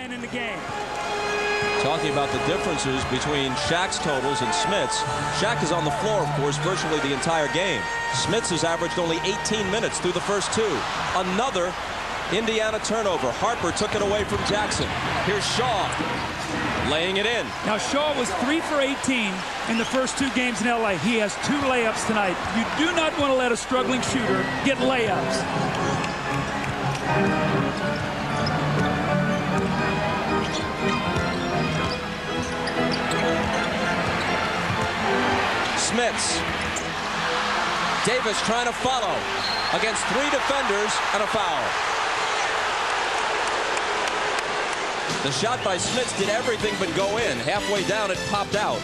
Bryant in the game. Talking about the differences between Shaq's totals and Smith's. Shaq is on the floor, of course, virtually the entire game. Smith's has averaged only 18 minutes through the first two. Another Indiana turnover. Harper took it away from Jackson. Here's Shaw laying it in. Now Shaw was 3 for 18 in the first two games in LA. He has 2 layups tonight. You do not want to let a struggling shooter get layups. Smiths. Davis trying to follow against 3 defenders and a foul. The shot by Smiths did everything but go in. Halfway down, it popped out.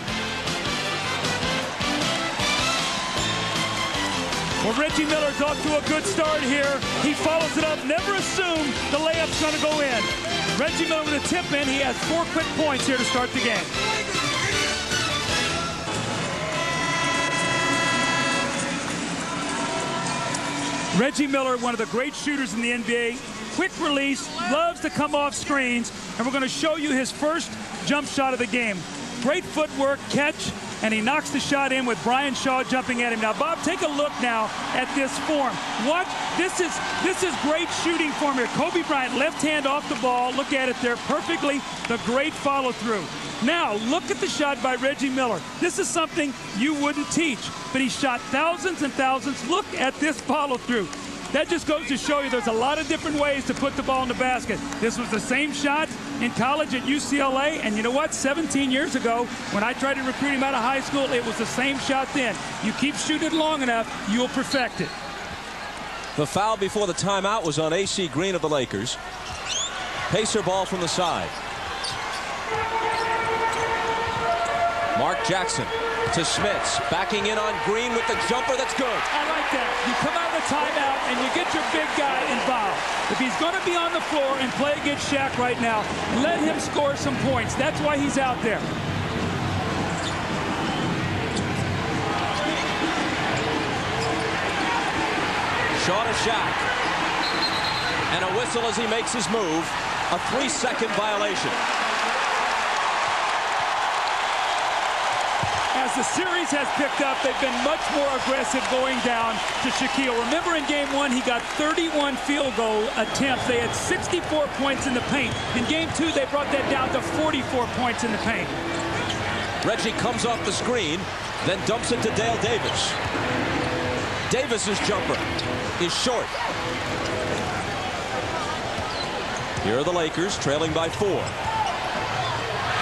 Well, Reggie Miller's off to a good start here. He follows it up. Never assume the layup's going to go in. Reggie Miller with a tip in. He has 4 quick points here to start the game. Reggie Miller, one of the great shooters in the NBA. Quick release, loves to come off screens, and we're going to show you his first jump shot of the game. Great footwork, catch, and he knocks the shot in with Brian Shaw jumping at him. Now, Bob, take a look now at this form. Watch, this is great shooting form here. Kobe Bryant, left hand off the ball. Look at it there perfectly. The great follow through. Now, look at the shot by Reggie Miller. This is something you wouldn't teach, but he shot thousands and thousands. Look at this follow through. That just goes to show you there's a lot of different ways to put the ball in the basket. This was the same shot in college at UCLA, and you know what? 17 years ago, when I tried to recruit him out of high school, it was the same shot then. You keep shooting it long enough, you'll perfect it. The foul before the timeout was on AC Green of the Lakers. Pacer ball from the side. Mark Jackson to Smiths, backing in on Green with the jumper. That's good. I like that. You come out of the timeout and you get your big guy involved. If he's going to be on the floor and play against Shaq right now, let him score some points. That's why he's out there. Shaw to Shaq. And a whistle as he makes his move. A 3-second violation. As the series has picked up, they've been much more aggressive going down to Shaquille. Remember in game 1, he got 31 field goal attempts. They had 64 points in the paint. In game 2, they brought that down to 44 points in the paint. Reggie comes off the screen, then dumps it to Dale Davis. Davis's jumper is short. Here are the Lakers trailing by 4.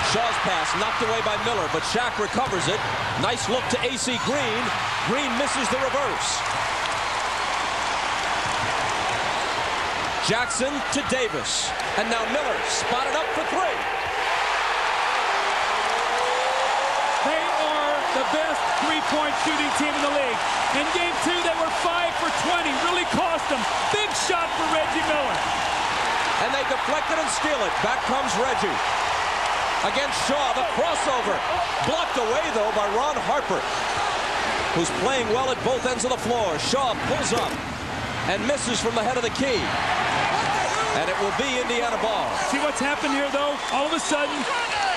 Shaw's pass knocked away by Miller, but Shaq recovers it. Nice look to AC Green. Green misses the reverse. Jackson to Davis. And now Miller spotted up for 3. They are the best three-point shooting team in the league. In game 2, they were 5 for 20. Really cost them. Big shot for Reggie Miller. And they deflect it and steal it. Back comes Reggie. Against Shaw, the crossover. Blocked away, though, by Ron Harper, who's playing well at both ends of the floor. Shaw pulls up and misses from the head of the key. And it will be Indiana ball. See what's happened here, though? All of a sudden,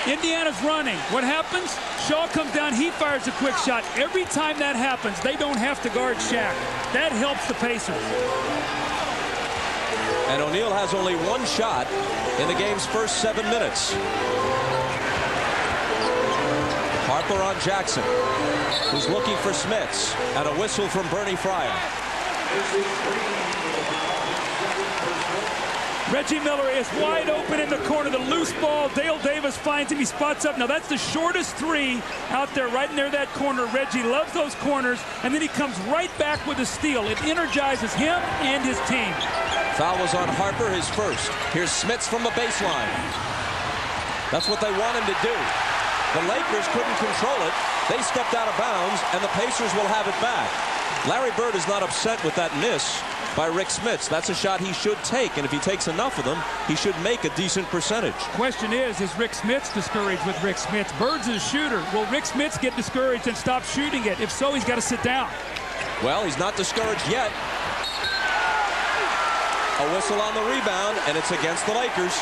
Indiana's running. What happens? Shaw comes down, he fires a quick shot. Every time that happens, they don't have to guard Shaq. That helps the Pacers. And O'Neal has only 1 shot in the game's first 7 minutes. Harper on Jackson, who's looking for Smiths, and a whistle from Bernie Fryer. Reggie Miller is wide open in the corner. The loose ball, Dale Davis finds him. He spots up. Now that's the shortest 3 out there right near that corner. Reggie loves those corners, and then he comes right back with a steal. It energizes him and his team. Foul was on Harper, his first. Here's Smiths from the baseline. That's what they want him to do. The Lakers couldn't control it. They stepped out of bounds, and the Pacers will have it back. Larry Bird is not upset with that miss by Rick Smiths. That's a shot he should take, and if he takes enough of them, he should make a decent percentage. Question is Rick Smiths discouraged with Rick Smiths? Bird's a shooter. Will Rick Smiths get discouraged and stop shooting it? If so, he's got to sit down. Well, he's not discouraged yet. A whistle on the rebound, and it's against the Lakers.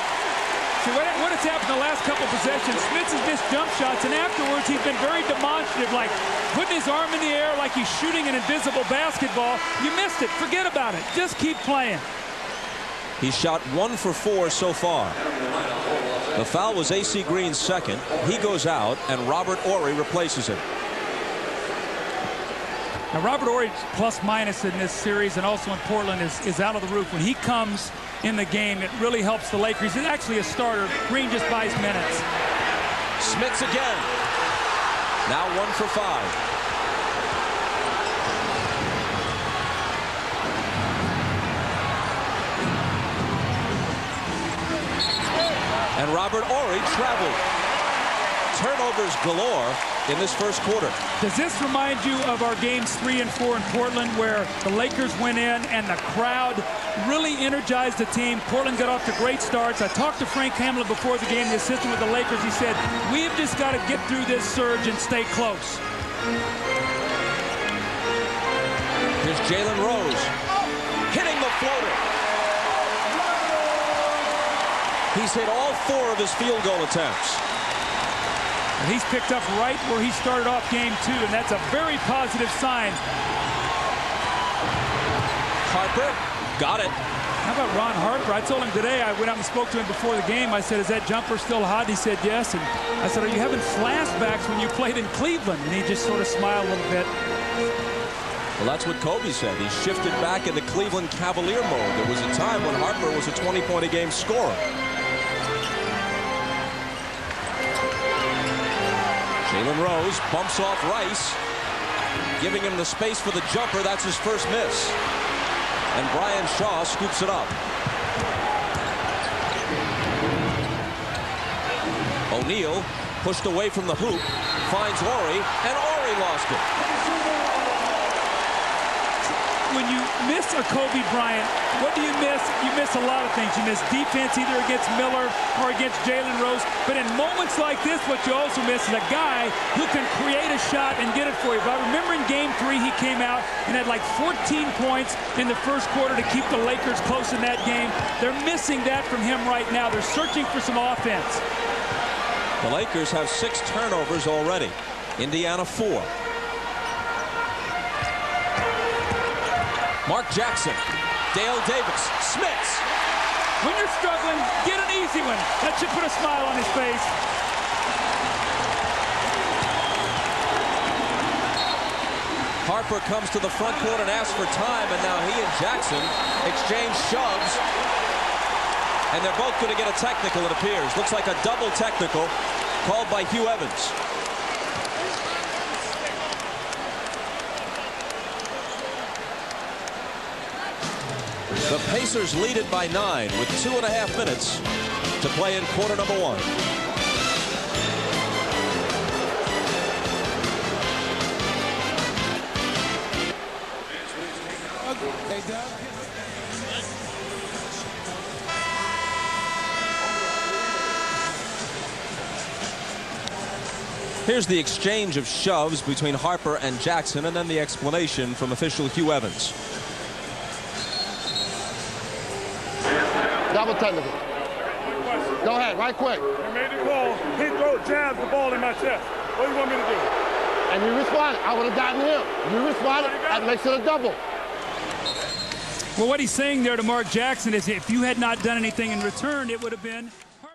So what has happened the last couple possessions, Smits has missed jump shots, and afterwards he's been very demonstrative, like putting his arm in the air like he's shooting an invisible basketball. You missed it. Forget about it. Just keep playing. He shot 1 for 4 so far. The foul was A.C. Green's second. He goes out, and Robert Horry replaces him. Now, Robert Horry's plus-minus in this series and also in Portland is out of the roof. When he comes in the game, it really helps the Lakers. He's actually a starter. Green just buys minutes. Smits again. Now 1 for 5. And Robert Horry traveled. Turnovers galore in this first quarter. Does this remind you of our games 3 and 4 in Portland, where the Lakers went in and the crowd really energized the team? Portland got off to great starts. I talked to Frank Hamlin before the game, the assistant with the Lakers. He said, we've just got to get through this surge and stay close. Here's Jalen Rose hitting the floater. He's hit all 4 of his field goal attempts. And he's picked up right where he started off game 2, and that's a very positive sign. Harper got it. How about Ron Harper? I told him today, I went out and spoke to him before the game. I said, is that jumper still hot? He said, yes. And I said, are you having flashbacks when you played in Cleveland? And he just sort of smiled a little bit. Well, that's what Kobe said. He shifted back into Cleveland Cavalier mode. There was a time when Harper was a 20-point-a-game scorer. Jalen Rose bumps off Rice, giving him the space for the jumper. That's his first miss. And Brian Shaw scoops it up. O'Neal pushed away from the hoop, finds Horry, and Horry lost it. When you miss a Kobe Bryant, what do you miss? You miss a lot of things. You miss defense either against Miller or against Jalen Rose. But in moments like this, what you also miss is a guy who can create a shot and get it for you. But I remember in game 3, he came out and had like 14 points in the first quarter to keep the Lakers close in that game. They're missing that from him right now. They're searching for some offense. The Lakers have 6 turnovers already. Indiana 4. Mark Jackson, Dale Davis, Smits. When you're struggling, get an easy one. That should put a smile on his face. Harper comes to the front court and asks for time, and now he and Jackson exchange shoves. And they're both going to get a technical, it appears. Looks like a double technical called by Hugh Evans. The Pacers lead it by 9 with 2.5 minutes to play in quarter number 1. Here's the exchange of shoves between Harper and Jackson, and then the explanation from official Hugh Evans. Double technical. Go ahead, right quick. You made the call. He jabs the ball in my chest. What do you want me to do? And you responded. I would have gotten him. You responded. That makes it a double. Well, what he's saying there to Mark Jackson is if you had not done anything in return, it would have been